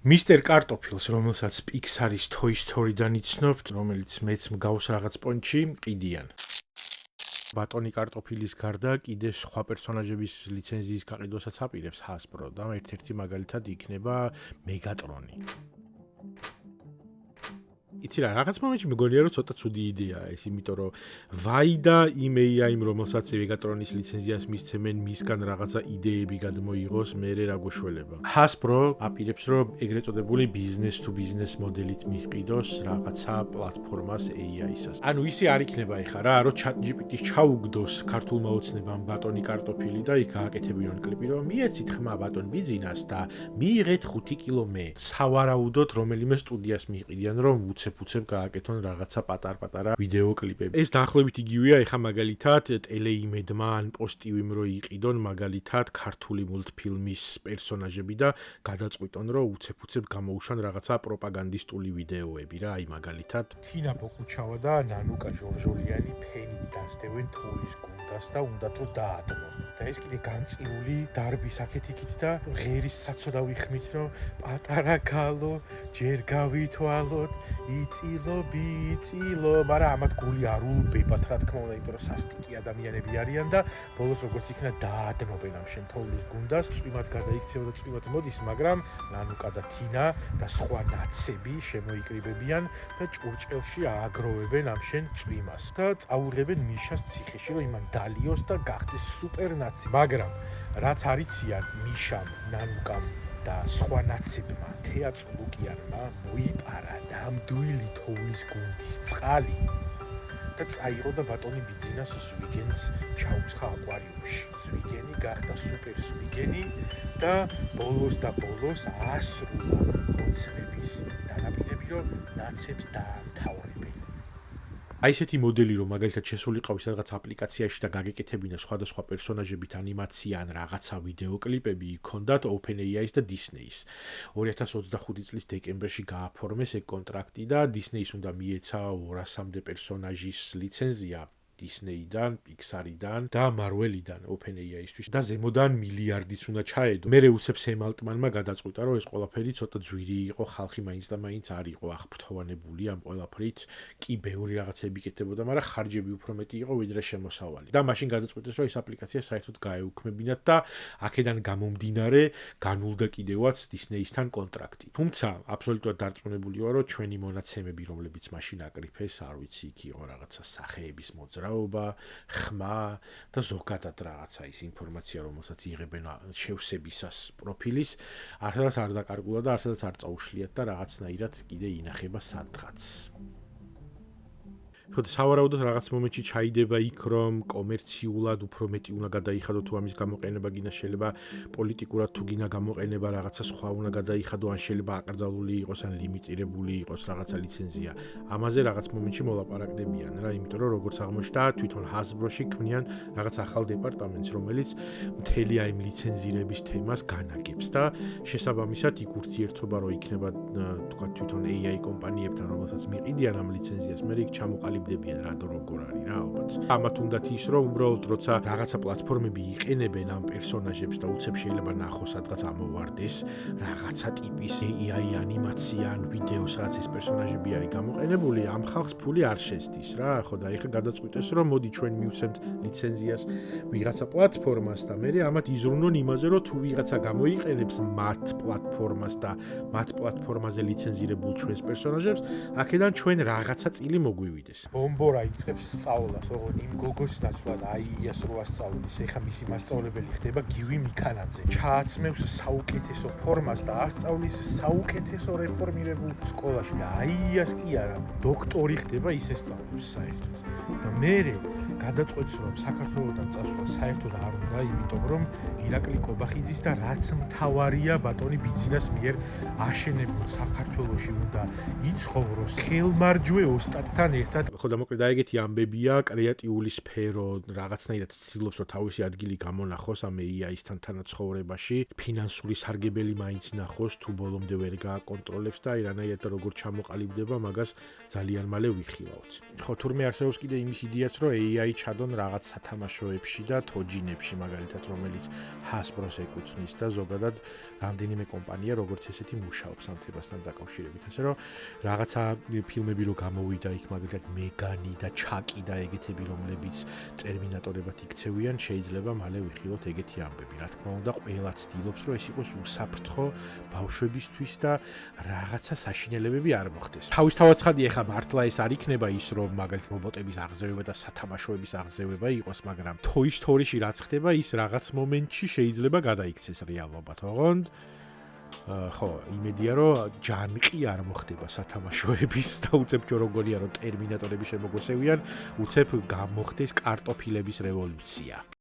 მისტერ კარტოფილს, რომელსაც პიქსარის Toy Story-დან იცნობთ, რომელიც მეც მგავს რაღაც პონჩი, ყიდიან. ბატონი კარტოფილის გარდა კიდე სხვა პერსონაჟების ლიცენზიის გაყიდვასაც აპირებს Hasbro და ერთ-ერთი მაგალითად იქნება Megatron-ი. იცი რა, რაღაც მომენტში მეგონია რომ ცოტა ცუდი იდეაა ეს, იმიტომ რომ ვაიდა იმ AI-მ, რომელსაც Megatron-ის ლიცენზიას მისცემენ, მისგან რაღაცა იდეები გადმოიღოს, მერე რა გვეშველება. Hasbro აპირებს რომ ეგრეთ წოდებული business to business მოდელით მიყიდოს რაღაცა პლატფორმას AI-სას. ანუ ისე არ იქნება ეხა რა, რომ ChatGPT-ს ჩაუგდოს ქართულმა ოცნებამ ბატონი კარტოფილი და იქ გააკეთებინონ კლიპი, რომ მიეცით ხმა ბატონ ბიზნეს და მიიღეთ 5 კილო მე. სავარაუდოდ რომელიმე სტუდიას მიიყიდიან რომ უცებ გააკეთონ რაღაცა პატარ-პატარა ვიდეო კლიპები. ეს დაახლოებით იგივეა ეხა მაგალითად ტელეიმედმა ან პოსტივიმ რო იყიდონ მაგალითად ქართული მულტფილმის პერსონაჟები და გადაწყვიტონ რომ უცებ გამოუშვან რაღაცა პროპაგანდისტული ვიდეოები რა, აი მაგალითად თინა ბოკუჩავა და ნანუკა ჟორჟოლიანი ფენით დასდევენ თოვლის გუნდას და უნდათ რომ დაადმონ. და ეს კიდე განწირული დარბის აქეთ-იქით და ღერის საცოდავი ხმით რომ პატარა გალო ჯერ გავითვალოთ იწილო ბიწილო, მაგრამ ამათ გული არ ულბებათ რა თქმა უნდა, იმიტომ რომ სასტიკი ადამიანები არიან და ბოლოს როგორც იქნა დაადმობენ ამ შენ თოვლის გუნდას, წვიმად გადაიქცევა და წვიმად მოდის, მაგრამ ნანუკა და თინა და სხვა ნაცები შემოიკრიბებიან და ჭურჭელში ააგროვებენ ამ შენ წვიმას და წაუღებენ მიშას ციხეში, რომ იმან დალიოს და გახდეს სუპერნაცი, მაგრამ რაც არიციან მიშამ, ნანუკამ და სხვა ნაცებმა თეატრულუკიანმა მოიპარა ნამდვილი თოვლის გუნდის წყალი და წაიღო და ბატონი ბიძინას ზვიგენს ჩაუცხა აკვარიუმში. ზვიგენი გახდა სუპერ ზვიგენი და ბოლოს ასრულა ოცნების დანაპირები, რომ ნაცებს დაამთავრებენ. აი ესეთი მოდელი რომ მაგალითად შესულიყავი სადღაც აპლიკაციაში და გაგეკეთებინა სხვადასხვა პერსონაჟებით ანიმაცია ან რაღაცა ვიდეო კლიპები იქონდათ OpenAI-ს და Disney-ს. 2025 წლის დეკემბერში გააფორმეს ეგ კონტრაქტი და Disney-ს უნდა მიეცა 200-მდე პერსონაჟის ლიცენზია Disney-დან, Pixar-დან და Marvel-დან OpenAI-ისთვის და ზემოდან მილიარდიც უნდა ჩაედო. მერე უცებ სემ ალტმანმა გადაწყვიტა რომ ეს ყველაფერი ცოტა ძვირი იყო, ხალხი მაინც და მაინც არ იყო აღფრთოვანებული ამ ყველაფრით. კი ბევრი რაღაცები კეთდებოდა, მაგრამ ხარჯები უფრო მეტი იყო ვიდრე შემოსავალი. და მაშინ გადაწყვიტეს რომ ეს აპლიკაცია საერთოდ გაეუქმებინათ და აქედან გამომდინარე განულდა კიდევაც Disney-სთან კონტრაქტი. თუმცა აბსოლუტურად დარწმუნებული ვარ რომ ჩვენი მონაცემები, რომლებიც მაშინ აკრიფეს, არ ვიცი, იქ იყო რაღაცა სახეების მოძრაობა, ხმა და ზოგადად რაღაცა ის ინფორმაცია, რომელსაც იღებენ შევსებისას პროფილის, არცადაც არ დაკარგულა და არცადაც არ წაუშლიათ და რაღაცნაირად კიდე ინახება სადღაც. ხო, სავარაუდოდ რაღაც მომენტში ჩაიდება იქ, რომ კომერციულად უფრო მეტი უნდა გადაიხადო თუ ამის გამოყენება გინდა შეიძლება პოლიტიკურად თუ გინდა გამოყენება რაღაცა სხვა უნდა გადაიხადო, ან შეიძლება აკრძალული იყოს, ან ლიმიტირებული იყოს რაღაცა ლიცენზია. ამაზე რაღაც მომენტში მოლაპარაკდებიან რა, იმიტომ რომ როგორც აღმოჩნდა, თვითონ Hasbro-ში ქმნიან რაღაც ახალ დეპარტამენტს, რომელიც მთელი აი ლიცენზირების თემას განაგებს და შესაბამისად იქ ურთიერთობა რო იქნება თქვა თვითონ AI კომპანიებთან, რომელსაც მიყიდიან ამ ლიცენზიას, მე იქ ჩამოყალიბდებიან რა და როგორ არის რა ალბათ. ამათ უნდათ ის რომ უბრალოდ როცა რაღაცა პლატფორმები იყენებენ ამ პერსონაჟებს და უცებ შეიძლება ნახოს სადღაც ამოვარდეს რაღაცა ტიპის AI ანიმაცია ან ვიდეო, სადაც ეს პერსონაჟები არის გამოყენებული, ამ ხალხს ფული არ შესდის რა. ხო და ეხლა გადაწყვიტეს რომ მოდი ჩვენ მივცემთ ლიცენზიას ვიღაცა პლატფორმას და მე ამათ იზრუნონ იმაზე რომ თუ ვიღაცა გამოიყენებს მათ პლატფორმას და მათ პლატფორმაზე ლიცენზირებულ ჩვენს პერსონაჟებს, აქედან ჩვენ რაღაცა წილი მოგვივიდეს. ბომბორა იწყებს სწავლას, ოღონდ იმ გოგოს ნაცვლად AI-ას რო ასწავლის, ეხა მისი მასწავლებელი ხდება გივი მიქანაძე. ჩააცმევს საუკეთესო ფორმას და ასწავლის საუკეთესო რეფორმირებულ სკოლაში და AI-ას კი არა, დოქტორი ხდება ის ესწავლებს საერთოდ. და მერე გადაწყვეტს რომ საქართველოსთან წასვლა საერთოდ არ უნდა, იმიტომ რომ ირაკლი კობახიძის და რაც მთავარია ბატონი ბიძინას მიერ აშენებულ საქართველოში უნდა იცხოვროს ხელმარჯვე ოსტატთან ერთად. ხო და მოკლედ აი ეგეთი ამბებია, კრეატიული სფერო რაღაცნაირად ცდილობს რომ თავისი ადგილი გამონახოს ამ AI-სთან თანაცხოვრებაში, ფინანსური სარგებელი მაინც ნახოს, თუ ბოლომდე ვერ გააკონტროლებს და აი რანაირად როგორ ჩამოყალიბდება, მაგას ძალიან მალე ვიხილავთ. ხო, თურმე არსებობს კიდე იმის იდეაც, რომ AI ჩადონ რაღაც სათამაშოებში და თოჯინებში, მაგალითად, რომელიც Hasbro-ს ეკუთვნის და ზოგადად რამდენიმე კომპანია როგორც ესეთი მუშაობს ამ თემასთან დაკავშირებით. ასე რომ რაღაცა ფილმები რო გამოვიდა იქ მაგალითად მეგანი და ჩაკი და ეგეთები რომლებიც ტერმინატორებად იქცევიან, შეიძლება მალე ვიხილოთ ეგეთი ამბები. რა თქმა უნდა, ყველა ცდილობს რომ ეს იყოს უსაფრთხო ბავშვებისთვის და რაღაცა საშინელებები არ მოხდეს. თავისთავად ცხადია, ხა მართლა ეს არ იქნება ის რომ მაგალითად რობოტების აღზევება და სათამაშოების აღზევება იყოს, მაგრამ Toy Story-ში რაც ხდება, ის რაღაც მომენტში შეიძლება გადაიქცეს რეალობად, ოღონდ ხო, იმედია რომ ჯანყი არ მოხდება სათამაშოების და უცებ ჯო როგორია რომ ტერმინატორები შემოგვესევიან, უცებ გამოხდეს კარტოფილების რევოლუცია.